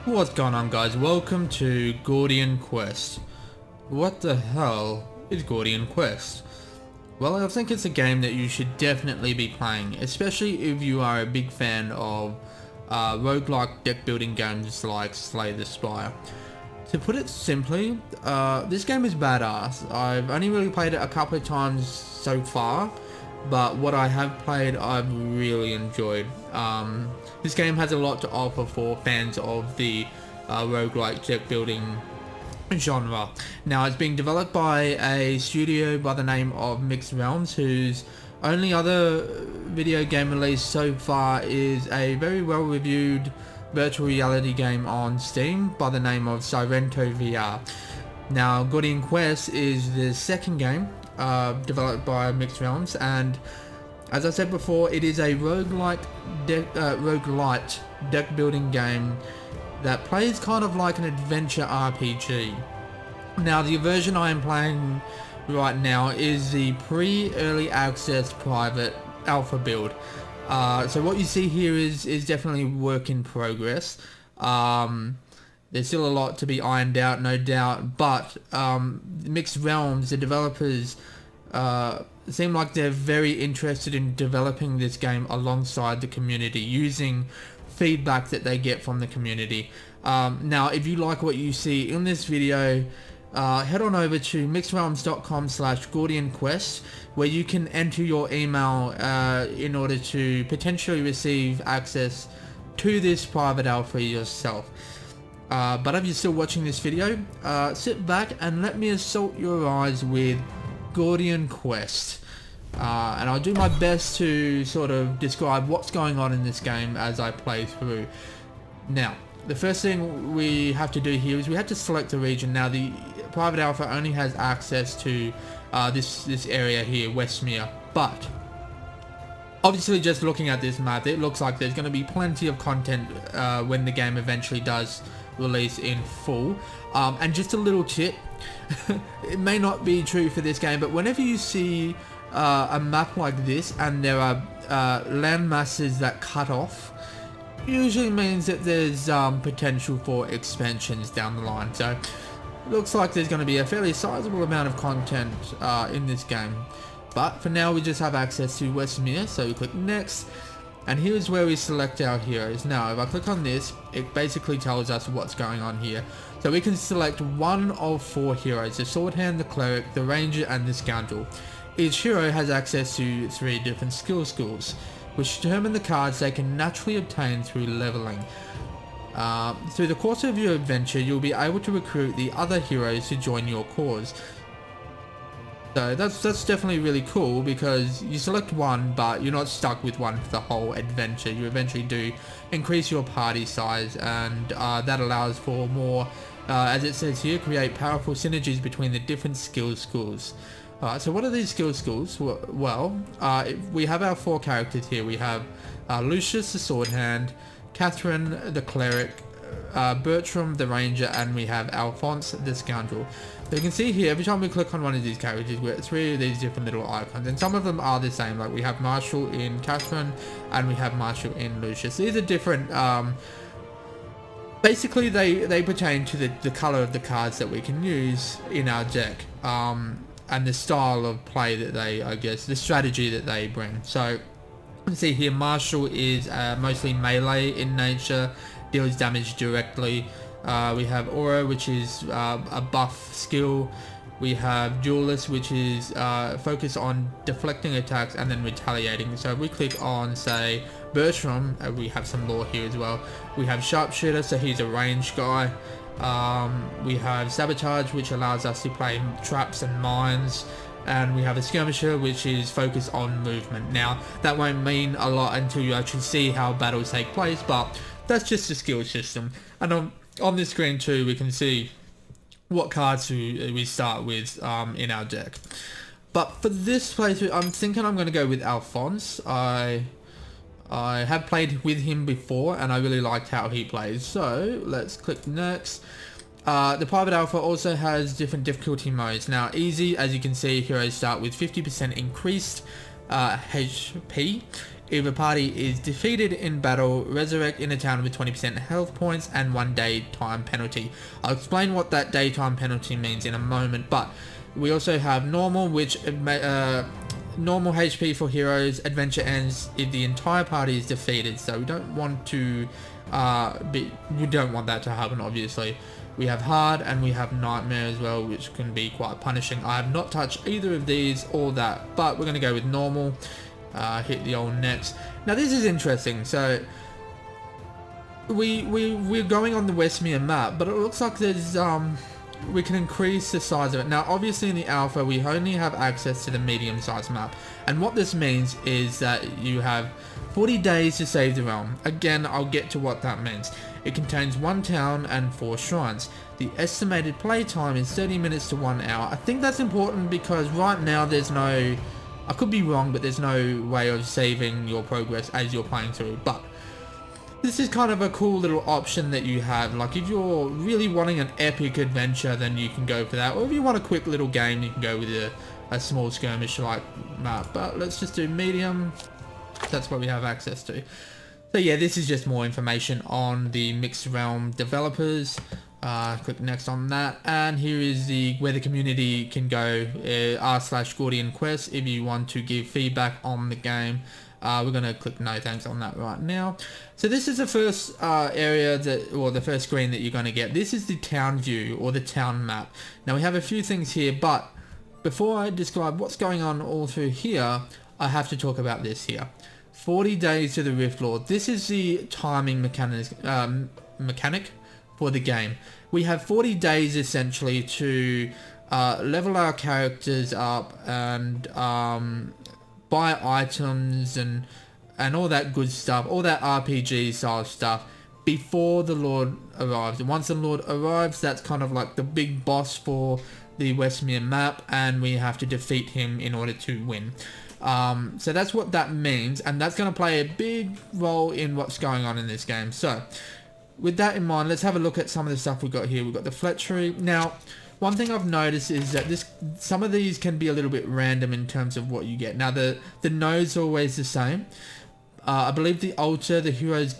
What's going on, guys? Welcome to Gordian Quest. What the hell is Gordian Quest? Well, I think it's a game that you should definitely be playing, especially if you are a big fan of roguelike deck building games like Slay the Spire. To put it simply, this game is badass. I've only really played it a couple of times so far, but what I have played I've really enjoyed. This game has a lot to offer for fans of the roguelike deck building genre. Now, it's being developed by a studio by the name of Mixed Realms, whose only other video game release so far is a very well reviewed virtual reality game on Steam by the name of Sorrento VR. Now, Gordian Quest is the second game developed by Mixed Realms, and as I said before, it is a roguelite deck building game that plays kind of like an adventure RPG. Now, the version I am playing right now is the pre-early access private alpha build. So what you see here is definitely work in progress. There's still a lot to be ironed out, no doubt, but Mixed Realms, the developers, seem like they're very interested in developing this game alongside the community, using feedback that they get from the community. Now, if you like what you see in this video, head on over to mixedrealms.com/GordianQuest, where you can enter your email in order to potentially receive access to this private alpha yourself. But if you're still watching this video, sit back and let me assault your eyes with Gordian Quest. And I'll do my best to sort of describe what's going on in this game as I play through. Now, the first thing we have to do here is we have to select a region. Now, the private alpha only has access to this area here, Westmere, but obviously just looking at this map, it looks like there's going to be plenty of content when the game eventually does release in full. And just a little tip, it may not be true for this game, but whenever you see a map like this and there are land masses that cut off, usually means that there's potential for expansions down the line. So it looks like there's going to be a fairly sizable amount of content in this game, but for now we just have access to Westmere, so we click next, and here's where we select our heroes. Now, if I click on this, it basically tells us what's going on here. So we can select one of 4 heroes: the sword hand, the cleric, the ranger, and the scoundrel. Each hero has access to 3 different schools, which determine the cards they can naturally obtain through leveling. Through the course of your adventure, you'll be able to recruit the other heroes to join your cause. So that's definitely really cool, because you select one, but you're not stuck with one for the whole adventure. You eventually do increase your party size, and that allows for more, as it says here, create powerful synergies between the different schools. So what are these schools? Well, we have our 4 characters here. We have Lucius, the sword hand, Catherine, the cleric, Bertram, the ranger, and we have Alphonse, the scoundrel. So you can see here, every time we click on one of these characters, we get 3 of these different little icons, and some of them are the same. Like, we have Marshall in Catherine, and we have Marshall in Lucius. These are different. Basically, they pertain to the color of the cards that we can use in our deck, and the style of play that they, I guess, the strategy that they bring. So you can see here, Marshall is mostly melee in nature, deals damage directly. We have Aura, which is a buff skill. We have Duelist, which is focused on deflecting attacks and then retaliating. So if we click on, say, Bertram, we have some lore here as well. We have Sharpshooter, so he's a ranged guy. We have Sabotage, which allows us to play traps and mines. And we have a Skirmisher, which is focused on movement. Now, that won't mean a lot until you actually see how battles take place, but that's just the skill system. And on this screen too, we can see what cards we start with in our deck. But for this playthrough, I'm thinking I'm going to go with Alphonse. I I have played with him before and I really liked how he plays. So let's click next. The private alpha also has different difficulty modes. Now easy, as you can see, heroes start with 50% increased HP. If a party is defeated in battle, resurrect in a town with 20% health points and 1 day time penalty. I'll explain what that daytime penalty means in a moment, but we also have normal, which normal HP for heroes. Adventure ends if the entire party is defeated, so we don't want to we don't want that to happen, obviously. We have hard and we have nightmare as well, which can be quite punishing. I have not touched either of these or that, but we're going to go with normal. Hit the old next. Now this is interesting. So we're going on the Westmere map, but it looks like there's we can increase the size of it. Now obviously in the alpha we only have access to the medium sized map, and what this means is that you have 40 days to save the realm. Again, I'll get to what that means. It contains 1 town and 4 shrines. The estimated play time is 30 minutes to 1 hour. I think that's important because right now there's no, I could be wrong, but there's no way of saving your progress as you're playing through. But this is kind of a cool little option that you have. Like if you're really wanting an epic adventure, then you can go for that. Or if you want a quick little game, you can go with a small skirmish like map. But let's just do medium. That's what we have access to. So yeah, this is just more information on the Mixed Realm developers. Click next on that, and here is where the community can go, r/Gordian Quest, if you want to give feedback on the game. We're going to click no thanks on that right now. So this is the first area or the first screen that you're going to get. This is the town view or the town map. Now we have a few things here, but before I describe what's going on all through here, I have to talk about this here. 40 days to the Rift Lord. This is the timing mechanic for the game. We have 40 days essentially to level our characters up and buy items and all that good stuff, all that RPG style stuff before the Lord arrives. And once the Lord arrives, that's kind of like the big boss for the Westmere map, and we have to defeat him in order to win. So that's what that means, and that's going to play a big role in what's going on in this game. So with that in mind, let's have a look at some of the stuff we've got here. We've got the Fletchery. Now, one thing I've noticed is that some of these can be a little bit random in terms of what you get. Now, the nodes are always the same. I believe the altar, the Heroes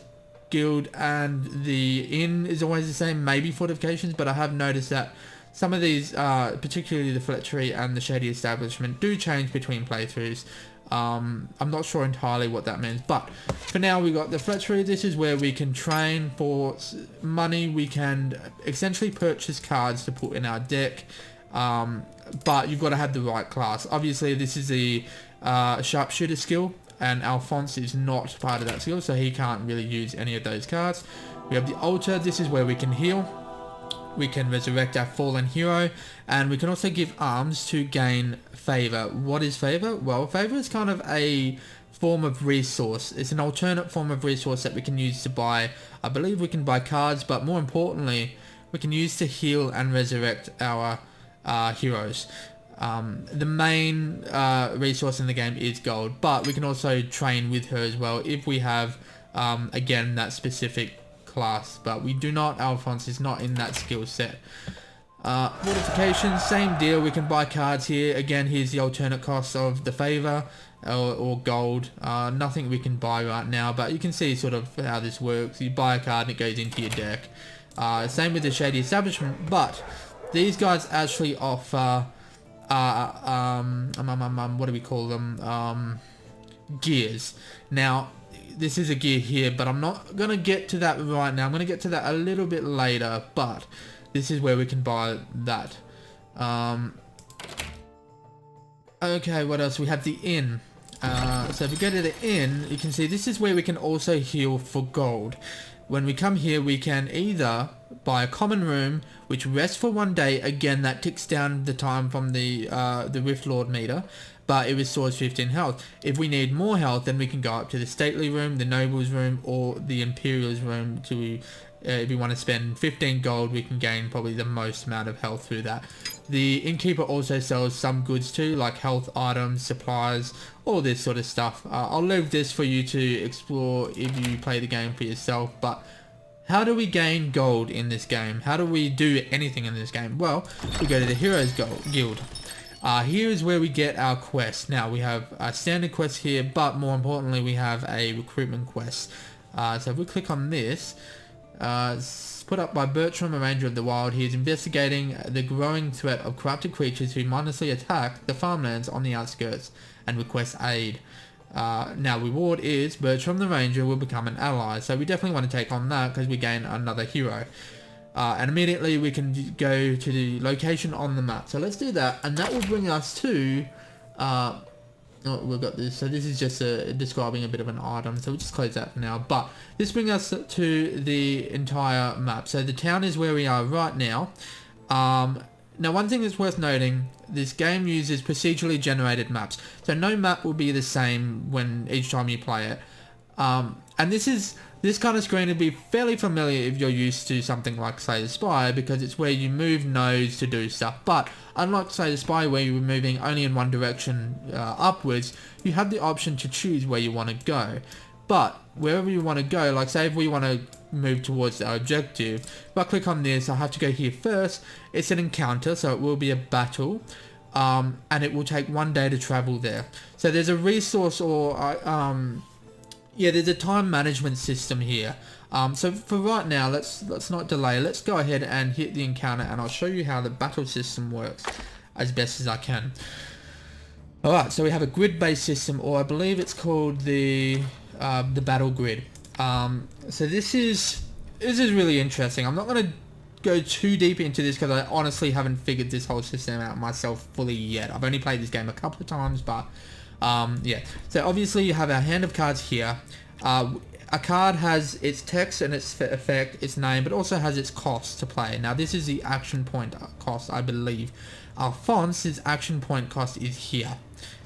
Guild, and the inn is always the same, maybe fortifications, but I have noticed that some of these, particularly the Fletchery and the Shady Establishment, do change between playthroughs. I'm not sure entirely what that means, but for now we got the Fletchery. This is where we can train for money. We can essentially purchase cards to put in our deck, but you've got to have the right class. Obviously this is the sharpshooter skill, and Alphonse is not part of that skill, so he can't really use any of those cards. We have the altar. This is where we can heal. We can resurrect our fallen hero, and we can also give arms to gain favor. What is favor? Well, favor is kind of a form of resource. It's an alternate form of resource that we can use to buy. I believe we can buy cards, but more importantly, we can use to heal and resurrect our heroes. The main resource in the game is gold, but we can also train with her as well if we have, again, that specific class, but we do not. Alphonse is not in that skill set. Fortifications, same deal. We can buy cards here. Again, here's the alternate cost of the favor or gold. Nothing we can buy right now, but you can see sort of how this works. You buy a card and it goes into your deck. Same with the Shady Establishment, but these guys actually offer what do we call them? Gears. Now, this is a gear here, but I'm not going to get to that right now. I'm going to get to that a little bit later, but this is where we can buy that. Okay, what else? We have the inn. So if we go to the inn, you can see this is where we can also heal for gold. When we come here, we can either buy a common room, which rests for 1 day. Again, that ticks down the time from the Rift Lord meter, but it restores 15 health. If we need more health, then we can go up to the Stately room, the Nobles room, or the Imperials room. To if we want to spend 15 gold, we can gain probably the most amount of health through that. The innkeeper also sells some goods too, like health items, supplies, all this sort of stuff. I'll leave this for you to explore if you play the game for yourself. But how do we gain gold in this game? How do we do anything in this game? Well, we go to the Heroes Guild. Here is where we get our quest. Now we have a standard quest here, but more importantly we have a recruitment quest. So if we click on this, it's put up by Bertram, a ranger of the wild. He is investigating the growing threat of corrupted creatures who mindlessly attack the farmlands on the outskirts and request aid. Now reward is Bertram the ranger will become an ally, so we definitely want to take on that because we gain another hero. And immediately we can go to the location on the map. So let's do that, and that will bring us to oh, we've got this. So this is just describing a bit of an item, so we'll just close that for now. But this brings us to the entire map. So the town is where we are right now. Now one thing that's worth noting, this game uses procedurally generated maps. So no map will be the same when each time you play it. And this kind of screen would be fairly familiar if you're used to something like Slay the Spire, because it's where you move nodes to do stuff. But unlike Slay the Spire, where you're moving only in one direction upwards, you have the option to choose where you want to go. But wherever you want to go, like say if we want to move towards our objective, if I click on this, I have to go here first. It's an encounter, so it will be a battle. And it will take 1 day to travel there. So there's a resource or yeah, there's a time management system here. So for right now, let's not delay. Let's go ahead and hit the encounter, and I'll show you how the battle system works as best as I can. Alright, so we have a grid-based system, or I believe it's called the battle grid. So this is really interesting. I'm not going to go too deep into this because I honestly haven't figured this whole system out myself fully yet. I've only played this game a couple of times, but yeah. So obviously you have our hand of cards here. A card has its text and its effect, its name, but also has its cost to play. Now this is the action point cost, I believe. Alphonse's action point cost is here.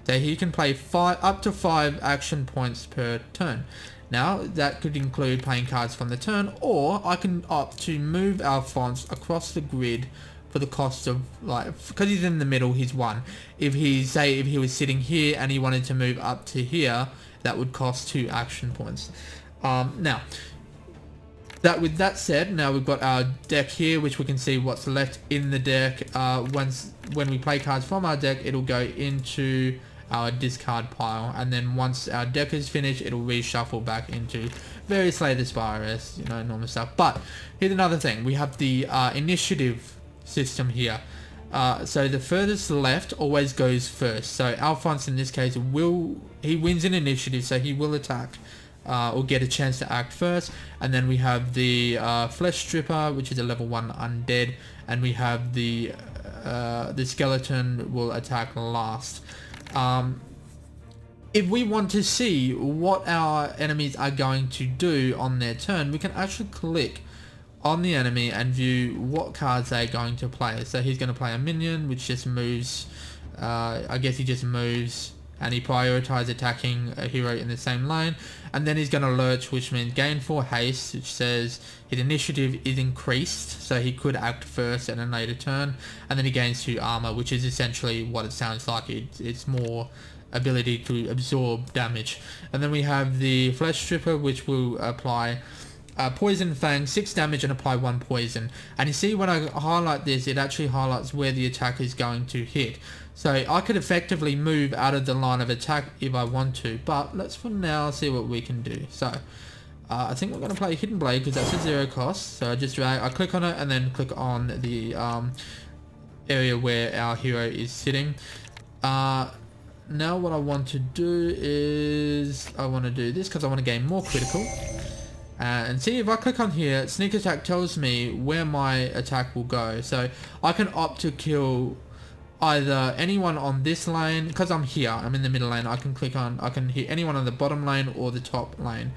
So he can play up to 5 action points per turn. Now that could include playing cards from the turn, or I can opt to move Alphonse across the grid for the cost of, like, because he's in the middle, he's 1. If he was sitting here and he wanted to move up to here, that would cost 2 action points. Now with that said, now we've got our deck here, which we can see what's left in the deck. When we play cards from our deck, it'll go into our discard pile, and then once our deck is finished, it'll reshuffle back into various Slay the Spire, you know, normal stuff. But here's another thing: we have the initiative system here. So the furthest left always goes first. So Alphonse in this case wins an initiative, so he will attack or get a chance to act first. And then we have the Flesh Stripper, which is a level 1 undead, and we have the skeleton will attack last. If we want to see what our enemies are going to do on their turn, we can actually click on the enemy and view what cards they're going to play. So he's going to play a minion, which just moves, I guess he just moves, and he prioritizes attacking a hero in the same lane. And then he's going to lurch, which means gain 4 haste, which says his initiative is increased, so he could act first at a later turn. And then he gains 2 armor, which is essentially what it sounds like. It's more ability to absorb damage. And then we have the Flesh Stripper, which will apply Poison Fang, 6 damage, and apply 1 poison. And you see when I highlight this, it actually highlights where the attack is going to hit. So I could effectively move out of the line of attack if I want to, but let's for now see what we can do. So I think we're going to play Hidden Blade because that's a 0 cost. So I click on it and then click on the area where our hero is sitting. Now what I want to do is I want to do this because I want to gain more critical. And see, if I click on here, Sneak Attack tells me where my attack will go. So I can opt to kill either anyone on this lane, because I'm here, I'm in the middle lane. I can hit anyone on the bottom lane or the top lane.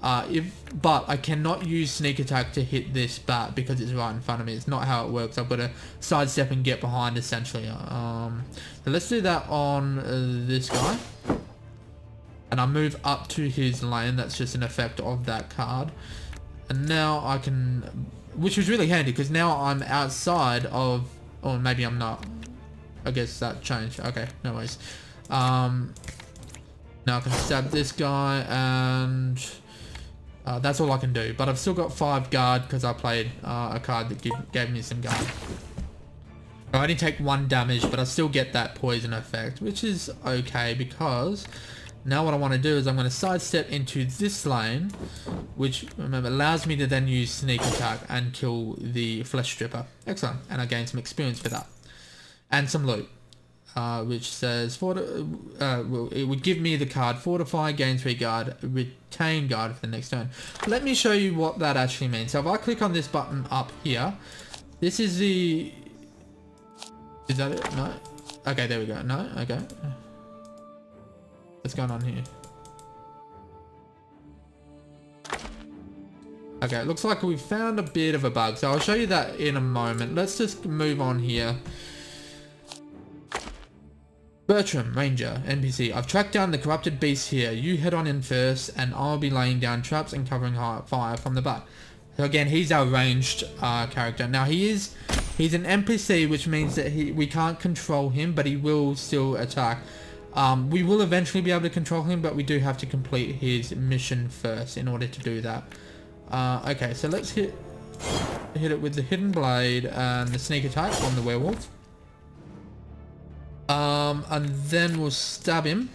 But I cannot use Sneak Attack to hit this bat because it's right in front of me. It's not how it works. I've got to sidestep and get behind, essentially. So let's do that on this guy. And I move up to his lane. That's just an effect of that card. And now I can, which was really handy because now I'm outside of Or maybe I'm not. I guess that changed. Okay, no worries. Now I can stab this guy, and that's all I can do. But I've still got 5 guard because I played a card that gave me some guard. I only take 1 damage, but I still get that poison effect, which is okay, because now what I want to do is I'm going to sidestep into this lane, which, remember, allows me to then use sneak attack and kill the flesh stripper. Excellent. And I gain some experience for that. And some loot, which says, well, it would give me the card Fortify, gain 3 guard, retain guard for the next turn. Let me show you what that actually means. So if I click on this button up here, this is the... Is that it? No? Okay, there we go. No? Okay. What's going on here? Okay, it looks like we found a bit of a bug, so I'll show you that in a moment. Let's just move on here. Bertram, Ranger, NPC. I've tracked down the corrupted beast here. You head on in first, and I'll be laying down traps and covering fire from the back. So again, he's our ranged character. Now he's an NPC, which means that we can't control him, but he will still attack. We will eventually be able to control him, but we do have to complete his mission first in order to do that. Okay, so let's hit it with the hidden blade and the sneak attack on the werewolf. And then we'll stab him.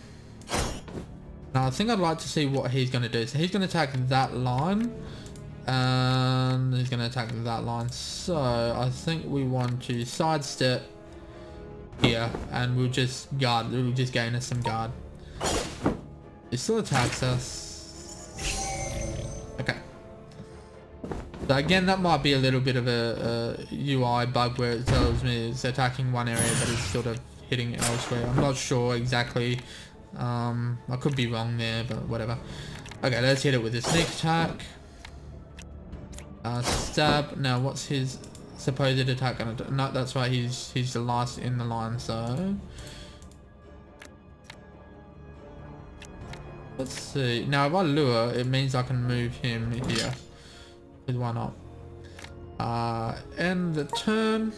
Now I think I'd like to see what he's going to do. So he's going to attack that line, and he's going to attack that line. So I think we want to sidestep here, and we'll just guard. We'll just gain us some guard. He still attacks us. Okay. So again, that might be a little bit of a UI bug where it tells me it's attacking one area, but it's sort of hitting elsewhere. I'm not sure exactly. I could be wrong there, but whatever. Okay, let's hit it with a sneak attack. Stab. Now, what's his supposed attack gonna do? No, that's right. He's the last in the line. So let's see. Now, if I lure, it means I can move him here. Because why not? End the turn.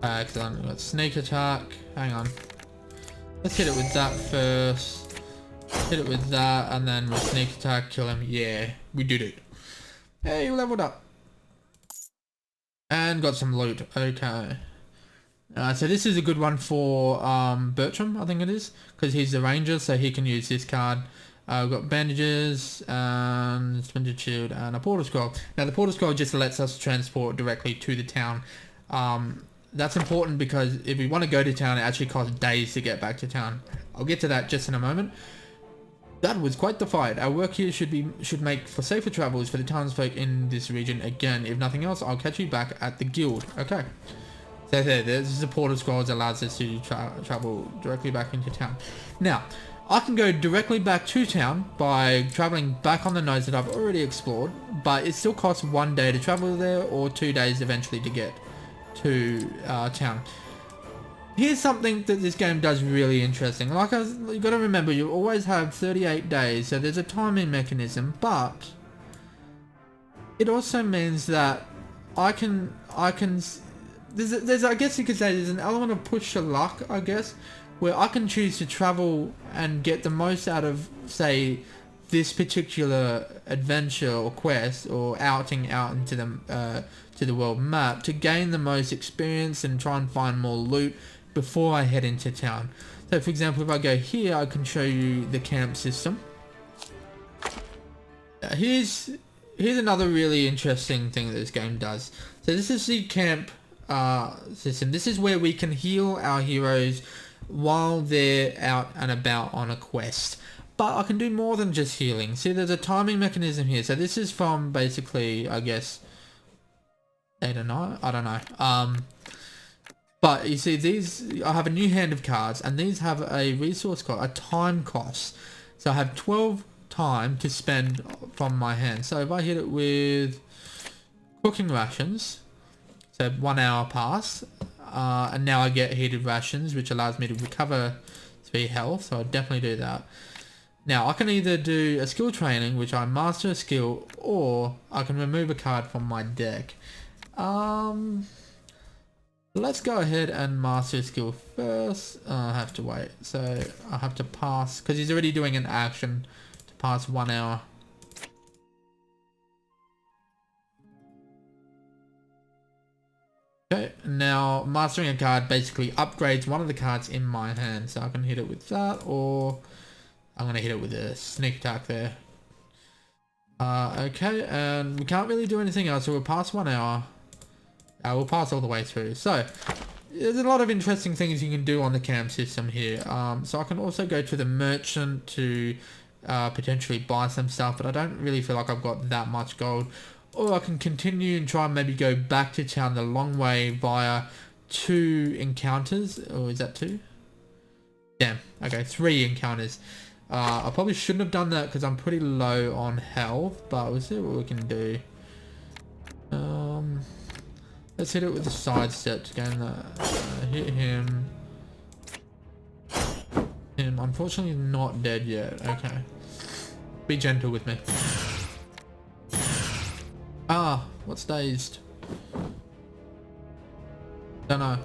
Excellent. We've got sneak attack. Hang on. Let's hit it with that first. Hit it with that, and then with sneak attack, kill him. Yeah, we did it. Hey, you leveled up. And got some loot. Okay. So this is a good one for Bertram, I think it is, because he's the ranger, so he can use this card. We've got bandages, and splintered shield, and a portal scroll. Now the portal scroll just lets us transport directly to the town. That's important because if we want to go to town, it actually costs days to get back to town. I'll get to that just in a moment. That was quite the fight. Our work here should make for safer travels for the townsfolk in this region. Again, if nothing else, I'll catch you back at the guild. Okay. So there, this is the portal scroll that allows us to travel directly back into town. Now, I can go directly back to town by traveling back on the nodes that I've already explored, but it still costs 1 day to travel there, or 2 days eventually to get to town. Here's something that this game does really interesting. Like, you got to remember, you always have 38 days, so there's a timing mechanism, but it also means that I guess you could say there's an element of push to luck, I guess, where I can choose to travel and get the most out of, say, this particular adventure or quest or outing out into the world map to gain the most experience and try and find more loot before I head into town. So for example, if I go here, I can show you the camp system. Here's another really interesting thing that this game does. So this is the camp system. This is where we can heal our heroes while they're out and about on a quest. But I can do more than just healing. See, there's a timing mechanism here. So this is from basically, I guess, 8 or 9? I don't know. But you see, these, I have a new hand of cards, and these have a resource cost, a time cost. So I have 12 time to spend from my hand. So if I hit it with cooking rations, so 1 hour passed, and now I get heated rations, which allows me to recover 3 health. So I'll definitely do that. Now I can either do a skill training, which I master a skill, or I can remove a card from my deck. Let's go ahead and master a skill first. I have to wait, so I have to pass, because he's already doing an action to pass 1 hour. Okay, now mastering a card basically upgrades one of the cards in my hand, so I can hit it with that, or I'm going to hit it with a sneak attack there. Okay, and we can't really do anything else, so we'll pass 1 hour. We'll pass all the way through. So there's a lot of interesting things you can do on the camp system here. So I can also go to the merchant to potentially buy some stuff, but I don't really feel like I've got that much gold. Or I can continue and try and maybe go back to town the long way via 2 encounters. Or is that 2? Damn. Okay, 3 encounters. I probably shouldn't have done that because I'm pretty low on health, but we'll see what we can do. Let's hit it with a sidestep to gain that. Hit him. Unfortunately not dead yet. Okay. Be gentle with me. Ah, what's dazed? Don't know.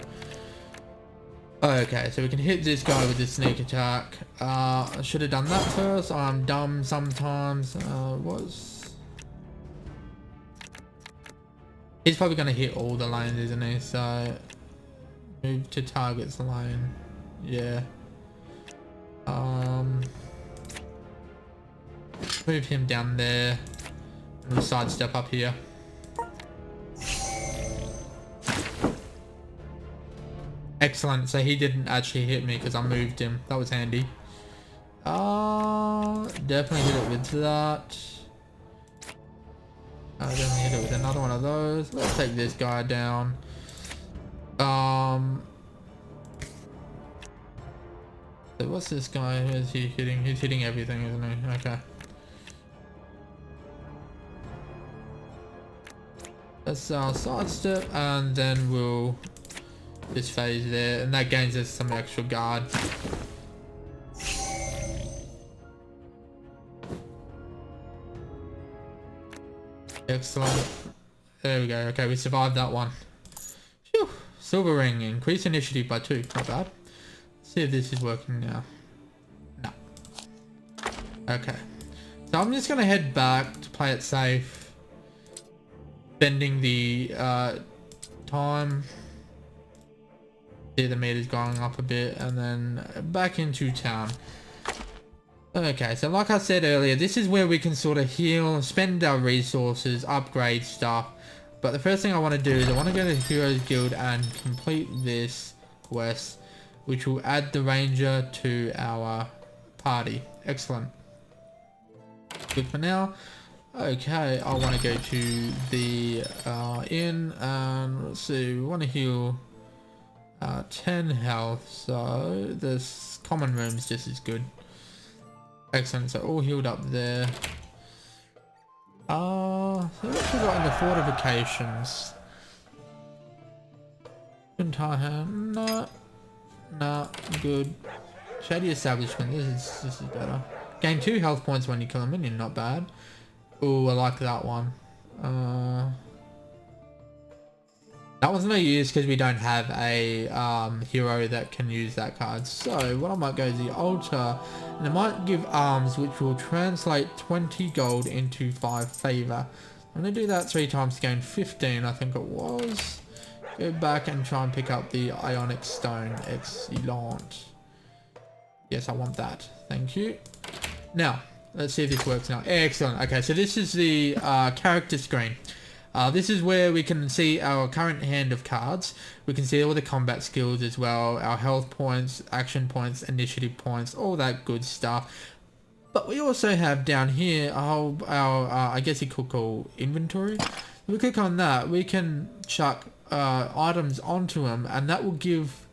Okay, so we can hit this guy with the sneak attack. I should have done that first. I'm dumb sometimes. He's probably going to hit all the lanes, isn't he? So move to target's lane. Yeah. Move him down there. And we'll sidestep up here. Excellent. So he didn't actually hit me because I moved him. That was handy. Definitely hit it with that. Definitely hit it with another one of those. Let's take this guy down. So what's this guy? Who is he hitting? He's hitting everything, isn't he? Okay. Let's sidestep, and then we'll this phase there, and that gains us some extra guard. Excellent. There we go. Okay, we survived that one. Phew. Silver ring. Increase initiative by 2. Not bad. Let's see if this is working now. No. Okay. So I'm just going to head back to play it safe. Spending the time. See the meter's going up a bit. And then back into town. Okay, so like I said earlier, this is where we can sort of heal, spend our resources, upgrade stuff. But the first thing I want to do is I want to go to the Heroes Guild and complete this quest, which will add the Ranger to our party. Excellent. Good for now. Okay, I want to go to the inn, and let's see, we want to heal 10 health, so this common room's just as good. Excellent, so all healed up there. So what we got in the fortifications? Entire hand, no, good. Shady establishment, this is better. Gain 2 health points when you kill a minion, not bad. Oh, I like that one. That one's no use because we don't have a hero that can use that card. So what I might go is the altar, and it might give arms, which will translate 20 gold into 5 favor. I'm going to do that 3 times to gain 15, I think it was. Go back and try and pick up the Ionic Stone. Excellent. Yes, I want that. Thank you. Now, let's see if this works now. Excellent. Okay, so this is the character screen. This is where we can see our current hand of cards. We can see all the combat skills as well, our health points, action points, initiative points, all that good stuff. But we also have down here our I guess you could call inventory. If we click on that, we can chuck items onto them, and that will give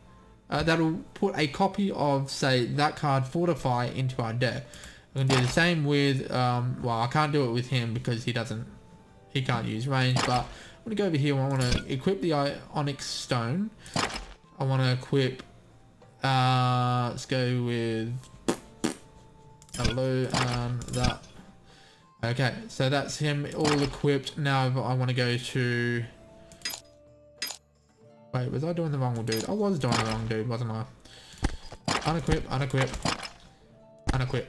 that'll put a copy of, say, that card Fortify into our deck. We can do the same with well, I can't do it with him because he can't use range, but I'm going to go over here. I want to equip the Ionic Stone. I want to equip, let's go with Hello, and that. Okay, so that's him all equipped. Now I want to go to... Wait, was I doing the wrong dude? I was doing the wrong dude, wasn't I? Unequip, unequip, unequip.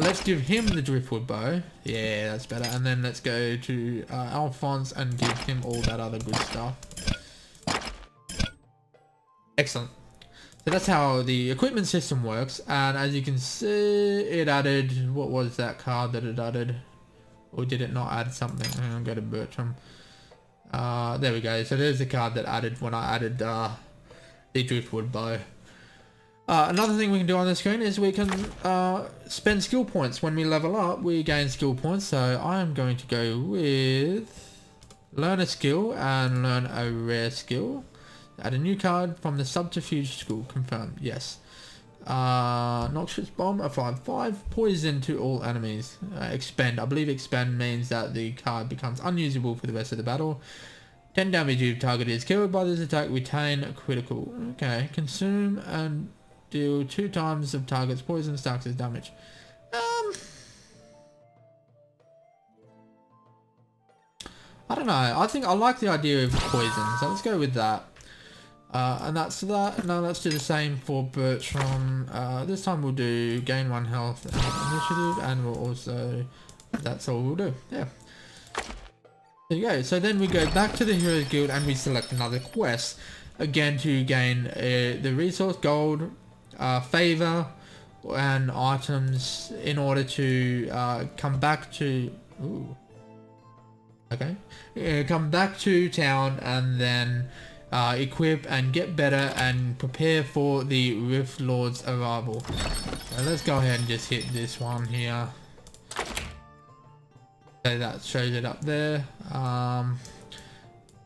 Let's give him the driftwood bow. Yeah, that's better. And then let's go to Alphonse and give him all that other good stuff. Excellent. So that's how the equipment system works. And as you can see, it added... What was that card that it added? Or did it not add something? I'm going to go to Bertram. There we go. So there's the card that added when I added the driftwood bow. Another thing we can do on the screen is we can spend skill points. When we level up, we gain skill points. So I am going to go with learn a skill and learn a rare skill. Add a new card from the subterfuge school. Confirmed. Yes. Noxious bomb, a 5/5. Poison to all enemies. Expend. I believe expend means that the card becomes unusable for the rest of the battle. 10 damage if target is killed by this attack. Retain a critical. Okay. Consume and deal 2 times of target's poison stacks as damage. I don't know. I think I like the idea of poison, so let's go with that. And that's that. Now let's do the same for Bertram. This time we'll do gain 1 health and initiative, and we'll also... That's all we'll do. Yeah. There you go. So then we go back to the Heroes Guild and we select another quest. Again to gain the resource, gold, favor, and items in order to come back to... Ooh. Okay. Come back to town and then... equip and get better and prepare for the Rift Lord's arrival. So let's go ahead and just hit this one here. So that shows it up there.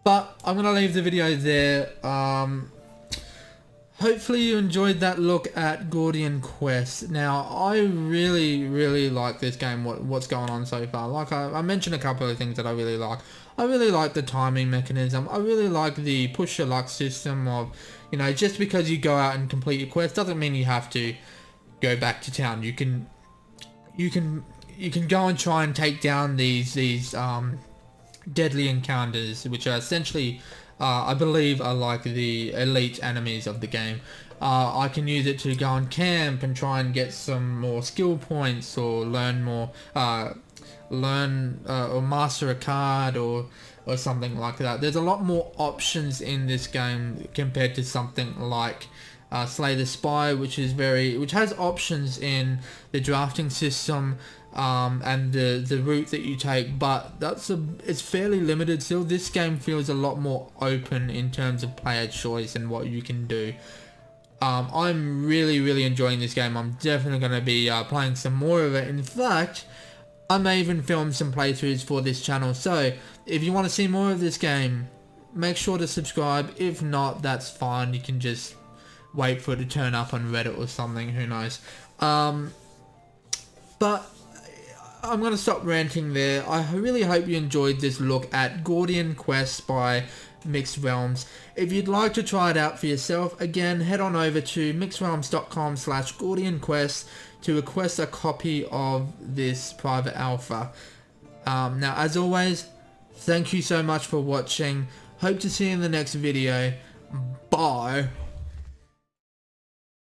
But I'm going to leave the video there. Hopefully you enjoyed that look at Gordian Quest. Now, I really like this game, what's going on so far. Like I mentioned a couple of things that I really like. I really like the timing mechanism. I really like the push your luck system of, you know, just because you go out and complete your quest doesn't mean you have to go back to town. You can go and try and take down these deadly encounters, which are essentially... I believe are like the elite enemies of the game. I can use it to go on camp and try and get some more skill points or learn more, or master a card or something like that. There's a lot more options in this game compared to something like Slay the Spy, which has options in the drafting system. And the route that you take, but it's fairly limited still. This game feels a lot more open in terms of player choice and what you can do. I'm really enjoying this game. I'm definitely going to be playing some more of it. In fact, I may even film some playthroughs for this channel, so if you want to see more of this game, make sure to subscribe. If not, that's fine. You can just wait for it to turn up on Reddit or something, who knows. But I'm going to stop ranting there. I really hope you enjoyed this look at Gordian Quest by Mixed Realms. If you'd like to try it out for yourself, again, head on over to mixedrealms.com/Gordian Quest to request a copy of this private alpha. Now, as always, thank you so much for watching. Hope to see you in the next video. Bye.